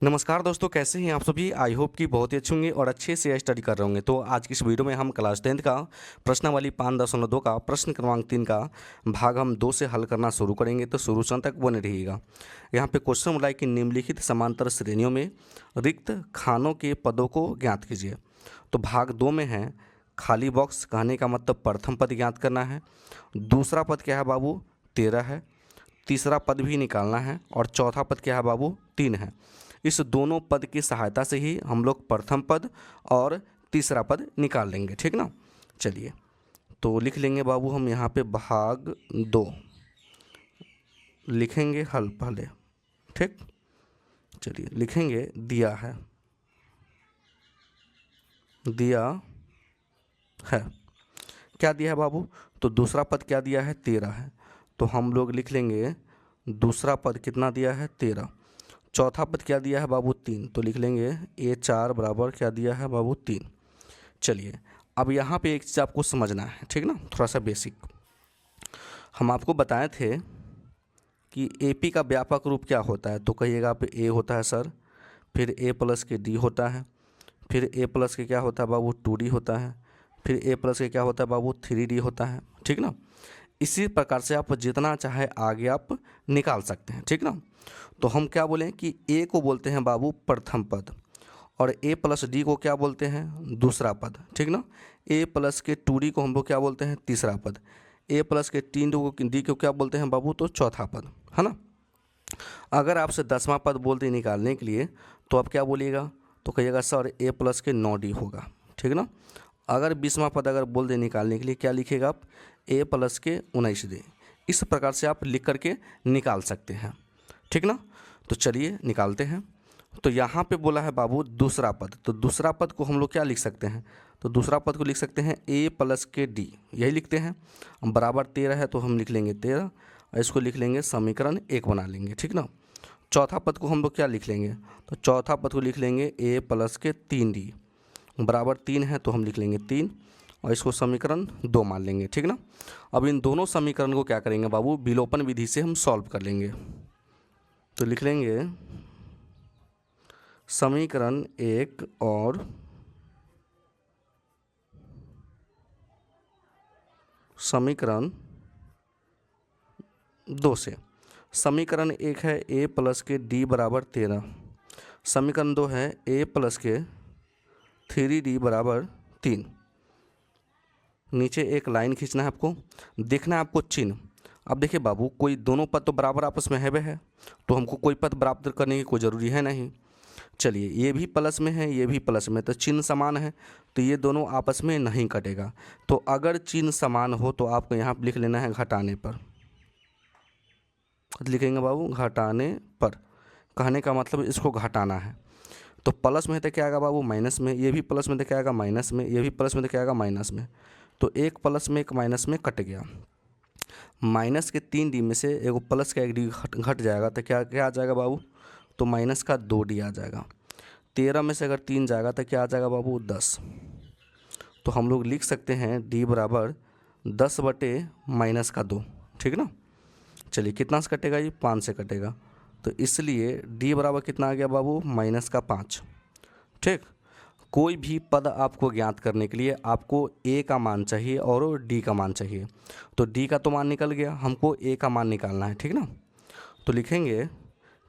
नमस्कार दोस्तों, कैसे हैं आप सभी। आई होप कि बहुत ही अच्छे होंगे और अच्छे से स्टडी कर रहे होंगे। तो आज की इस वीडियो में हम क्लास 10th का प्रश्नावली 5.2 का प्रश्न क्रमांक 3 का भाग हम 2 से हल करना शुरू करेंगे। तो शुरू से अंत तक बने रहिएगा। यहाँ पे क्वेश्चन बोला है कि निम्नलिखित समांतर श्रेणियों में रिक्त खानों के पदों को ज्ञात कीजिए। तो भाग 2 में है खाली बॉक्स, कहने का मतलब प्रथम पद ज्ञात करना है। दूसरा पद क्या है बाबू, 13 है। तीसरा पद भी निकालना है और चौथा पद क्या है बाबू, 3 है। इस दोनों पद की सहायता से ही हम लोग प्रथम पद और तीसरा पद निकाल लेंगे, ठीक ना। चलिए तो लिख लेंगे बाबू हम यहाँ पे भाग 2 लिखेंगे हल पहले, ठीक। चलिए लिखेंगे दिया है क्या दिया है बाबू, तो दूसरा पद क्या दिया है, 13 है। तो हम लोग लिख लेंगे दूसरा पद कितना दिया है, 13। चौथा पद क्या दिया है बाबू, 3। तो लिख लेंगे A4 बराबर क्या दिया है बाबू, 3। चलिए अब यहाँ पे एक चीज़ आपको समझना है, ठीक ना, थोड़ा सा बेसिक। हम आपको बताए थे कि AP का व्यापक रूप क्या होता है। तो कहिएगा आप A होता है सर, फिर A प्लस के D होता है, फिर A प्लस के क्या होता है बाबू, 2D होता है, फिर A प्लस के क्या होता है बाबू, 3D होता है, ठीक ना। इसी प्रकार से आप जितना चाहे आगे आप निकाल सकते हैं, ठीक ना। तो हम क्या बोलें कि A को बोलते हैं बाबू प्रथम पद और A प्लस D को क्या बोलते हैं, दूसरा पद, ठीक ना। A प्लस के 2D को हम लोग क्या बोलते हैं, तीसरा पद। A प्लस के 3D को क्या बोलते हैं बाबू, तो चौथा पद, है ना। अगर आपसे 10वां पद बोलते निकालने के लिए तो आप क्या बोलिएगा, तो कहिएगा सर A प्लस के 9D होगा, ठीक ना। अगर 20वां पद अगर बोल दे निकालने के लिए क्या लिखेगा आप, A प्लस के 19D। इस प्रकार से आप लिख करके निकाल सकते हैं, ठीक ना। तो चलिए निकालते हैं। तो यहाँ पे बोला है बाबू दूसरा पद, तो दूसरा पद को हम लोग क्या लिख सकते हैं, तो दूसरा पद को लिख सकते हैं A प्लस के D, यही लिखते हैं। बराबर 13 है तो हम लिख लेंगे 13 और इसको लिख लेंगे समीकरण 1 बना लेंगे, ठीक ना। चौथा पद को हम लोग क्या लिख लेंगे, तो चौथा पद को लिख लेंगे A प्लस के 3D, बराबर 3 है तो हम लिख लेंगे 3 और इसको समीकरण 2 मान लेंगे, ठीक ना। अब इन दोनों समीकरण को क्या करेंगे बाबू, विलोपन विधि से हम सॉल्व कर लेंगे। तो लिख लेंगे समीकरण 1 और समीकरण 2 से। समीकरण 1 है A प्लस के D बराबर 13, समीकरण 2 है A प्लस के 3D बराबर 3। नीचे एक लाइन खींचना है आपको, देखना है आपको चिन्ह। अब देखिए बाबू, कोई दोनों पद तो बराबर आपस में है, तो हमको कोई पद बराबर करने की कोई ज़रूरी है नहीं। चलिए ये भी प्लस में है, ये भी प्लस में, तो चिन्ह समान है तो ये दोनों आपस में नहीं कटेगा। तो अगर चिन्ह समान हो तो आपको यहाँ लिख लेना है घटाने पर, लिखेंगे बाबू घटाने पर, कहने का मतलब इसको घटाना है। तो प्लस में तो क्या आएगा बाबू, माइनस में, ये भी प्लस में तो क्या आएगा, माइनस में, ये भी प्लस में तो क्या आएगा, माइनस में। तो एक प्लस में एक माइनस में कट गया। माइनस के 3D में से एक प्लस का 1 D घट जाएगा तो क्या क्या आ जाएगा बाबू, तो माइनस का 2D आ जाएगा। 13 में से अगर 3 जाएगा तो क्या आ जाएगा बाबू, 10। तो हम लोग लिख सकते हैं D बराबर 10 बटे माइनस का 2, ठीक ना। चलिए कितना से कटेगा, ये 5 से कटेगा, तो इसलिए D बराबर कितना आ गया बाबू, माइनस का 5, ठीक। कोई भी पद आपको ज्ञात करने के लिए आपको A का मान चाहिए और D का मान चाहिए। तो D का तो मान निकल गया, हमको A का मान निकालना है, ठीक ना। तो लिखेंगे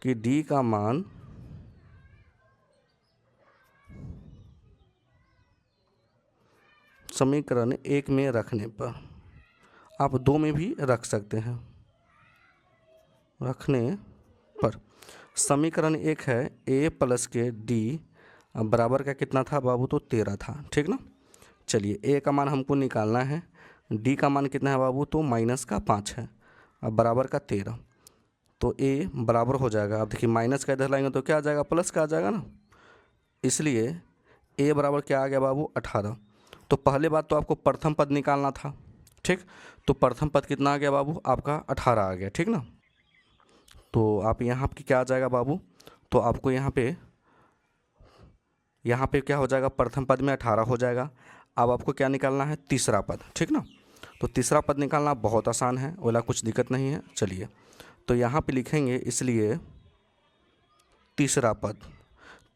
कि D का मान समीकरण 1 में रखने पर, आप 2 में भी रख सकते हैं, रखने पर समीकरण 1 है A प्लस के D बराबर का कितना था बाबू, तो 13 था, ठीक ना। चलिए A का मान हमको निकालना है, D का मान कितना है बाबू, तो माइनस का 5 है, अब बराबर का 13। तो A बराबर हो जाएगा, अब देखिए माइनस का इधर लाएंगे तो क्या आ जाएगा, प्लस का आ जाएगा ना, इसलिए A बराबर क्या आ गया बाबू, 18। तो पहले बात तो आपको प्रथम पद निकालना था, ठीक। तो प्रथम पद कितना आ गया बाबू, आपका 18 आ गया, ठीक ना। तो आप यहाँ पे क्या आ जाएगा बाबू, तो आपको यहाँ पे क्या हो जाएगा, प्रथम पद में 18 हो जाएगा। अब आपको क्या निकालना है, तीसरा पद, ठीक ना। तो तीसरा पद निकालना बहुत आसान है, वाला कुछ दिक्कत नहीं है। चलिए तो यहाँ पे लिखेंगे, इसलिए तीसरा पद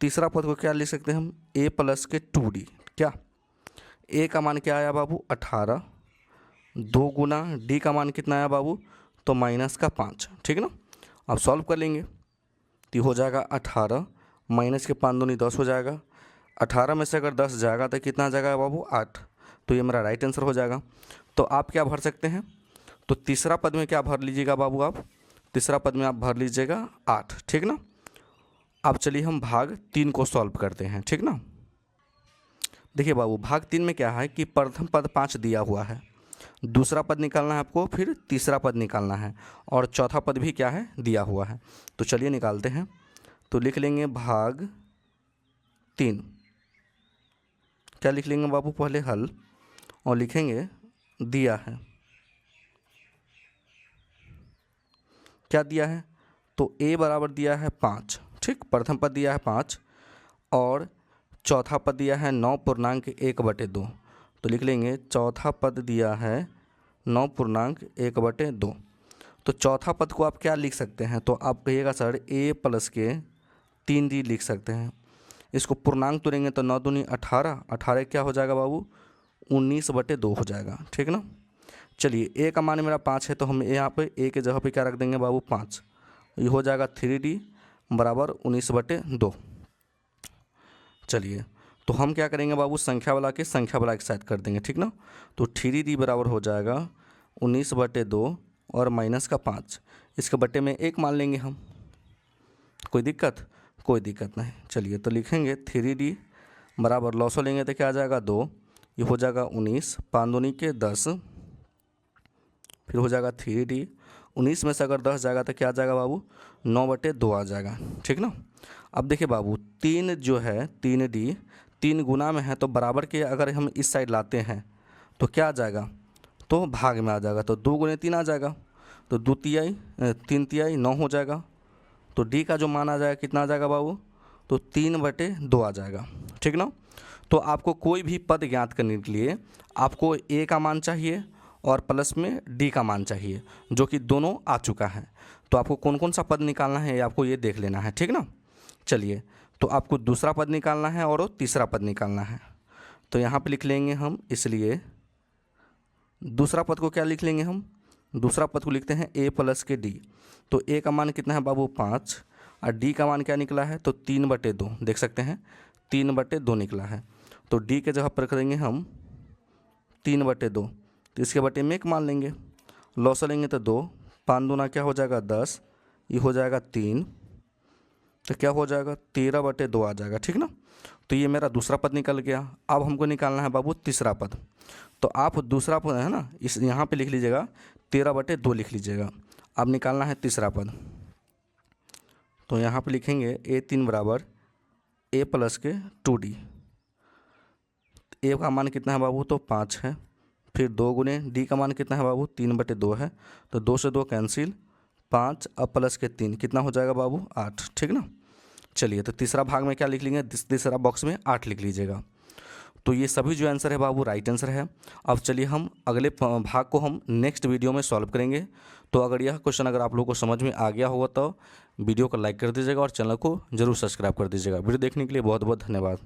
तीसरा पद को क्या लिख सकते हैं हम, a प्लस के 2d। क्या a का मान क्या आया बाबू 18, 2 गुना d का मान कितना आया बाबू, तो माइनस का 5, ठीक ना। अब सॉल्व कर लेंगे तो हो जाएगा 18 माइनस के 5 दूनी 10 हो जाएगा। 18 में से अगर 10 जाएगा तो कितना आ जाएगा बाबू 8, तो ये मेरा राइट आंसर हो जाएगा। तो आप क्या भर सकते हैं, तो तीसरा पद में क्या भर लीजिएगा बाबू, आप तीसरा पद में आप भर लीजिएगा 8, ठीक ना। अब चलिए हम भाग 3 को सॉल्व करते हैं, ठीक ना। देखिए बाबू भाग 3 में क्या है कि प्रथम पद 5 दिया हुआ है, दूसरा पद निकालना है आपको, फिर तीसरा पद निकालना है, और चौथा पद भी क्या है दिया हुआ है। तो चलिए निकालते हैं। तो लिख लेंगे भाग 3, क्या लिख लेंगे बाबू, पहले हल और लिखेंगे दिया है, क्या दिया है, तो a बराबर दिया है 5, ठीक। प्रथम पद दिया है 5 और चौथा पद दिया है 9.1/2। तो लिख लेंगे चौथा पद दिया है 9.1/2। तो चौथा पद को आप क्या लिख सकते हैं, तो आप कहिएगा सर a प्लस के 3d लिख सकते हैं। इसको पूर्णांक तोड़ेंगे तो 9 दूनी 18, 18 क्या हो जाएगा बाबू 19/2 हो जाएगा, ठीक ना। चलिए a का मान मेरा 5 है, तो हम यहाँ पे a के जगह पे क्या रख देंगे बाबू 5, ये हो जाएगा 3d बराबर 19/2। चलिए तो हम क्या करेंगे बाबू, संख्या वाला के संख्या वाला एक साइड कर देंगे, ठीक ना। तो 3d बराबर हो जाएगा 19/2 और माइनस का 5, इसके बट्टे में 1 मान लेंगे हम। कोई दिक्कत, कोई दिक्कत नहीं। चलिए तो लिखेंगे 3d बराबर लॉसो लेंगे तो क्या आ जाएगा 2, ये हो जाएगा 19, 5 दूनी के 10, फिर हो जाएगा 3d, 19 में से अगर 10 जाएगा तो क्या आ जाएगा बाबू 9/2 आ जाएगा, ठीक ना। अब देखिए बाबू 3 जो है 3d 3 गुना में है, तो बराबर के अगर हम इस साइड लाते हैं तो क्या आ जाएगा, तो भाग में आ जाएगा, तो 2 गुने 3 आ जाएगा, तो 2 तिहाई 3 तिहाई 9 हो जाएगा। तो d का जो मान आ जाएगा कितना आ जाएगा बाबू, तो 3/2 आ जाएगा, ठीक ना। तो आपको कोई भी पद ज्ञात करने के लिए आपको a का मान चाहिए और प्लस में d का मान चाहिए, जो कि दोनों आ चुका है। तो आपको कौन कौन सा पद निकालना है आपको ये देख लेना है, ठीक ना। चलिए तो आपको दूसरा पद निकालना है और तीसरा पद निकालना है। तो यहाँ पे लिख लेंगे हम, इसलिए दूसरा पद को क्या लिख लेंगे हम, दूसरा पद को लिखते हैं a प्लस के d। तो a का मान कितना है बाबू 5 और d का मान क्या निकला है, तो 3/2, देख सकते हैं 3/2 निकला है। तो d के जगह पर रख देंगे हम 3/2, तो इसके बटे में 1 मान लेंगे, लॉस लेंगे तो 2, 5 दूना क्या हो जाएगा 10, ये हो जाएगा 3, तो क्या हो जाएगा 13/2 आ जाएगा, ठीक ना। तो ये मेरा दूसरा पद निकल गया। अब हमको निकालना है बाबू तीसरा पद। तो आप दूसरा पद है ना, इस यहाँ पे लिख लीजिएगा 13/2 लिख लीजिएगा। अब निकालना है तीसरा पद। तो यहाँ पे लिखेंगे a3 बराबर a प्लस के 2d। a का मान कितना है बाबू, तो 5 है, फिर 2 गुने d का मान कितना है बाबू 3/2 है, तो 2 से 2 कैंसिल, 5 अब प्लस के 3 कितना हो जाएगा बाबू 8, ठीक ना। चलिए तो तीसरा भाग में क्या लिख लेंगे, तीसरा बॉक्स में 8 लिख लीजिएगा। तो ये सभी जो आंसर है बाबू राइट आंसर है। अब चलिए हम अगले भाग को हम नेक्स्ट वीडियो में सॉल्व करेंगे। तो अगर यह क्वेश्चन अगर आप लोगों को समझ में आ गया होगा तो वीडियो को लाइक कर दीजिएगा और चैनल को जरूर सब्सक्राइब कर दीजिएगा। वीडियो देखने के लिए बहुत बहुत धन्यवाद।